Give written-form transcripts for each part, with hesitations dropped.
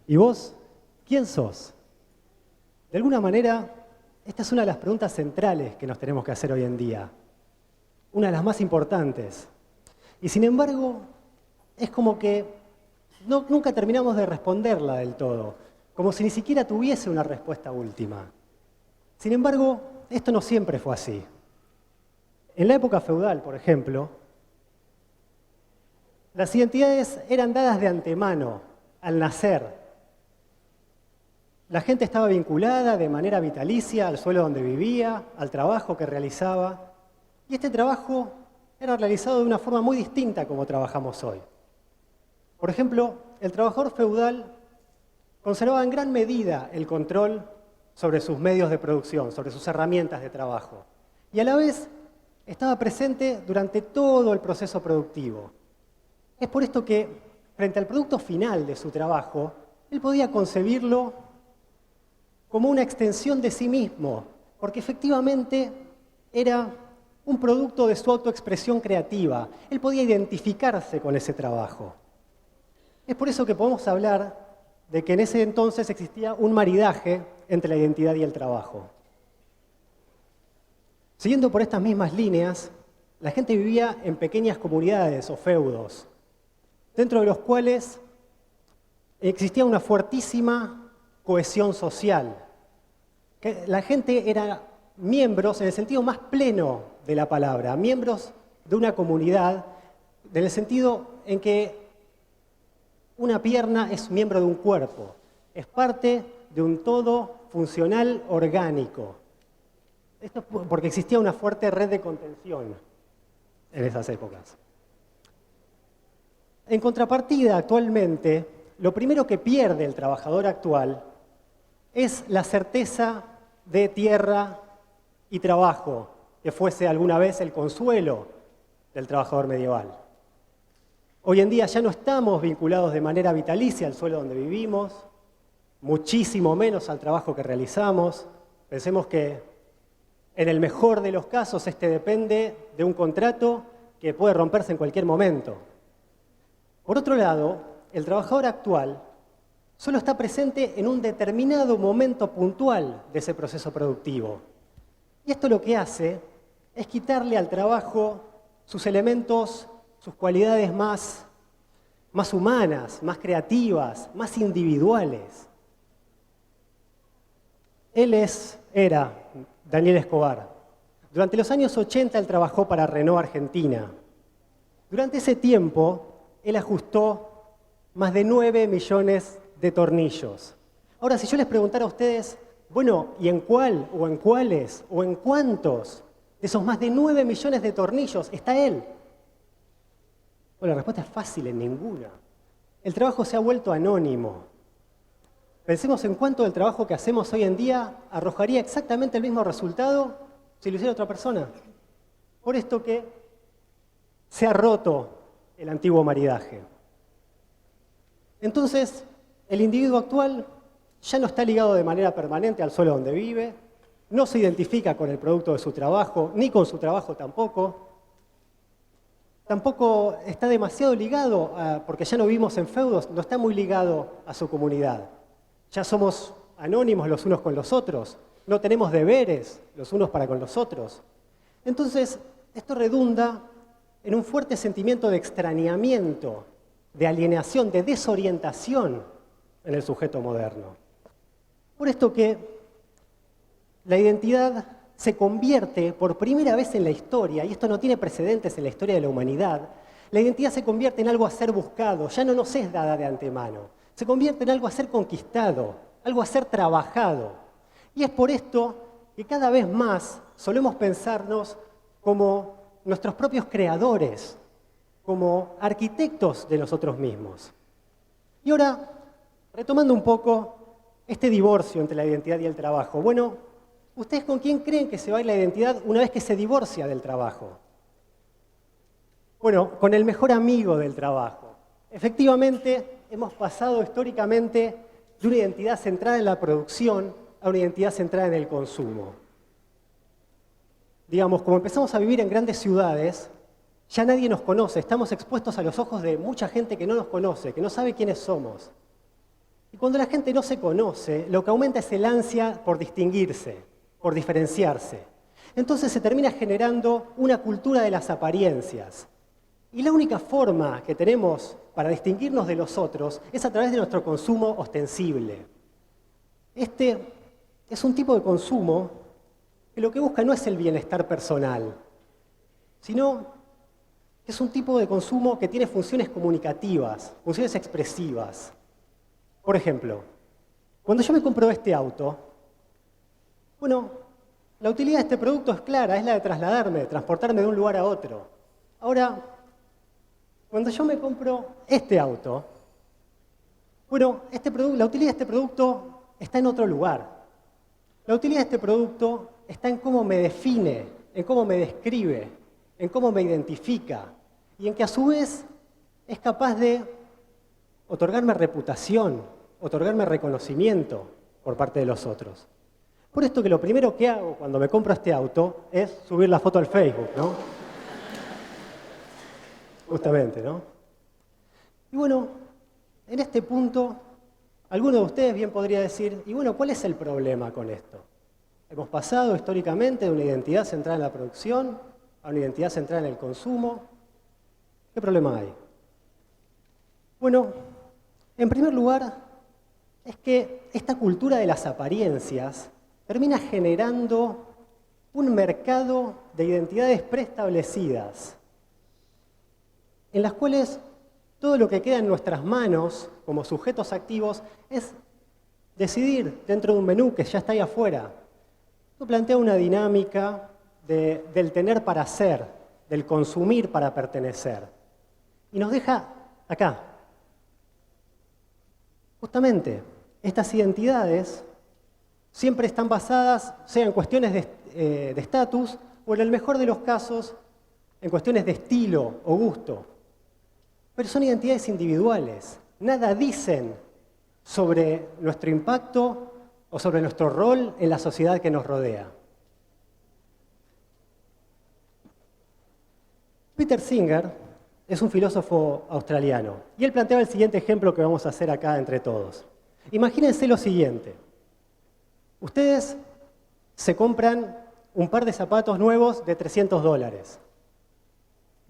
¿Y vos? ¿Quién sos? De alguna manera, esta es una de las preguntas centrales que nos tenemos que hacer hoy en día. Una de las más importantes. Y sin embargo, es como que nunca terminamos de responderla del todo, como si ni siquiera tuviese una respuesta última. Sin embargo, esto no siempre fue así. En la época feudal, por ejemplo, las identidades eran dadas de antemano, al nacer. La gente estaba vinculada de manera vitalicia al suelo donde vivía, al trabajo que realizaba, y este trabajo era realizado de una forma muy distinta como trabajamos hoy. Por ejemplo, el trabajador feudal conservaba en gran medida el control sobre sus medios de producción, sobre sus herramientas de trabajo, y a la vez estaba presente durante todo el proceso productivo. Es por esto que, frente al producto final de su trabajo, él podía concebirlo como una extensión de sí mismo, porque efectivamente era un producto de su autoexpresión creativa. Él podía identificarse con ese trabajo. Es por eso que podemos hablar de que en ese entonces existía un maridaje entre la identidad y el trabajo. Siguiendo por estas mismas líneas, la gente vivía en pequeñas comunidades o feudos, dentro de los cuales existía una fuertísima cohesión social. La gente era miembros, en el sentido más pleno de la palabra, miembros de una comunidad, en el sentido en que una pierna es miembro de un cuerpo, es parte de un todo funcional orgánico. Esto porque existía una fuerte red de contención en esas épocas. En contrapartida, actualmente, lo primero que pierde el trabajador actual es la certeza de tierra y trabajo, que fuese alguna vez el consuelo del trabajador medieval. Hoy en día ya no estamos vinculados de manera vitalicia al suelo donde vivimos, muchísimo menos al trabajo que realizamos. Pensemos que en el mejor de los casos este depende de un contrato que puede romperse en cualquier momento. Por otro lado, el trabajador actual solo está presente en un determinado momento puntual de ese proceso productivo. Y esto lo que hace es quitarle al trabajo sus elementos, sus cualidades más humanas, más creativas, más individuales. Era Daniel Escobar. Durante los años 80 él trabajó para Renault Argentina. Durante ese tiempo, él ajustó más de 9 millones de tornillos. Ahora, si yo les preguntara a ustedes, bueno, ¿y en cuál, o en cuáles, o en cuántos de esos más de 9 millones de tornillos está él? Bueno, la respuesta es fácil, en ninguna. El trabajo se ha vuelto anónimo. Pensemos en cuánto del trabajo que hacemos hoy en día arrojaría exactamente el mismo resultado si lo hiciera otra persona. Por esto que se ha roto el antiguo maridaje. Entonces, el individuo actual ya no está ligado de manera permanente al suelo donde vive, no se identifica con el producto de su trabajo, ni con su trabajo tampoco. Tampoco está demasiado ligado, porque ya no vivimos en feudos, no está muy ligado a su comunidad. Ya somos anónimos los unos con los otros, no tenemos deberes los unos para con los otros. Entonces, esto redunda en un fuerte sentimiento de extrañamiento, de alienación, de desorientación en el sujeto moderno. Por esto que la identidad se convierte por primera vez en la historia, y esto no tiene precedentes en la historia de la humanidad, la identidad se convierte en algo a ser buscado, ya no nos es dada de antemano, se convierte en algo a ser conquistado, algo a ser trabajado. Y es por esto que cada vez más solemos pensarnos como nuestros propios creadores, como arquitectos de nosotros mismos. Y ahora, retomando un poco este divorcio entre la identidad y el trabajo, bueno, ¿ustedes con quién creen que se va a ir la identidad una vez que se divorcia del trabajo? Bueno, con el mejor amigo del trabajo. Efectivamente, hemos pasado históricamente de una identidad centrada en la producción a una identidad centrada en el consumo. Digamos, como empezamos a vivir en grandes ciudades, ya nadie nos conoce, estamos expuestos a los ojos de mucha gente que no nos conoce, que no sabe quiénes somos. Y cuando la gente no se conoce, lo que aumenta es el ansia por distinguirse, por diferenciarse. Entonces se termina generando una cultura de las apariencias. Y la única forma que tenemos para distinguirnos de los otros es a través de nuestro consumo ostensible. Este es un tipo de consumo que lo que busca no es el bienestar personal, sino que es un tipo de consumo que tiene funciones comunicativas, funciones expresivas. Por ejemplo, cuando yo me compro este auto, bueno, la utilidad de este producto es clara, es la de trasladarme, de transportarme de un lugar a otro. Ahora, cuando yo me compro este auto, bueno, la utilidad de este producto está en otro lugar. La utilidad de este producto está en cómo me define, en cómo me describe, en cómo me identifica y en que a su vez es capaz de otorgarme reputación, otorgarme reconocimiento por parte de los otros. Por esto que lo primero que hago cuando me compro este auto es subir la foto al Facebook, ¿no? Justamente, ¿no? Y bueno, en este punto, alguno de ustedes bien podría decir, y bueno, ¿cuál es el problema con esto? Hemos pasado históricamente de una identidad centrada en la producción a una identidad centrada en el consumo. ¿Qué problema hay? Bueno, en primer lugar, es que esta cultura de las apariencias termina generando un mercado de identidades preestablecidas, en las cuales todo lo que queda en nuestras manos como sujetos activos es decidir dentro de un menú que ya está ahí afuera. Esto plantea una dinámica del tener para ser, del consumir para pertenecer. Y nos deja acá. Justamente, estas identidades siempre están basadas, sea en cuestiones de estatus o en el mejor de los casos, en cuestiones de estilo o gusto. Pero son identidades individuales. Nada dicen sobre nuestro impacto o sobre nuestro rol en la sociedad que nos rodea. Peter Singer es un filósofo australiano y él planteaba el siguiente ejemplo que vamos a hacer acá entre todos. Imagínense lo siguiente. Ustedes se compran un par de zapatos nuevos de $300.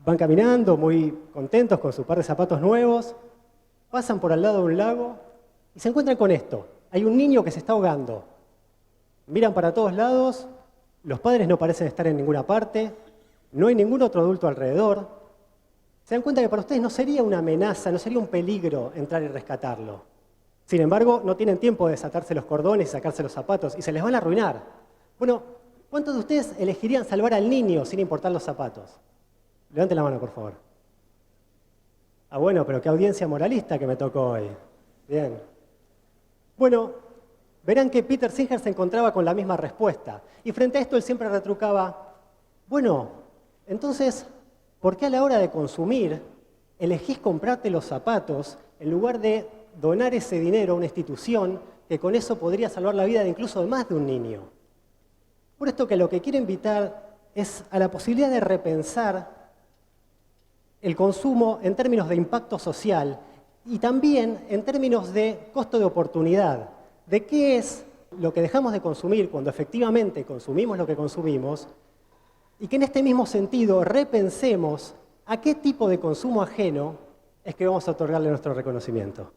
Van caminando muy contentos con su par de zapatos nuevos, pasan por al lado de un lago y se encuentran con esto. Hay un niño que se está ahogando. Miran para todos lados, los padres no parecen estar en ninguna parte, no hay ningún otro adulto alrededor. Se dan cuenta que para ustedes no sería una amenaza, no sería un peligro entrar y rescatarlo. Sin embargo, no tienen tiempo de desatarse los cordones y sacarse los zapatos y se les van a arruinar. Bueno, ¿cuántos de ustedes elegirían salvar al niño sin importar los zapatos? Levanten la mano, por favor. Ah, bueno, pero qué audiencia moralista que me tocó hoy. Bien. Bueno, verán que Peter Singer se encontraba con la misma respuesta. Y frente a esto él siempre retrucaba, bueno, entonces, ¿por qué a la hora de consumir elegís comprarte los zapatos en lugar de donar ese dinero a una institución que con eso podría salvar la vida de incluso de más de un niño? Por esto que lo que quiero invitar es a la posibilidad de repensar el consumo en términos de impacto social y también en términos de costo de oportunidad, de qué es lo que dejamos de consumir cuando efectivamente consumimos lo que consumimos, y que en este mismo sentido repensemos a qué tipo de consumo ajeno es que vamos a otorgarle nuestro reconocimiento.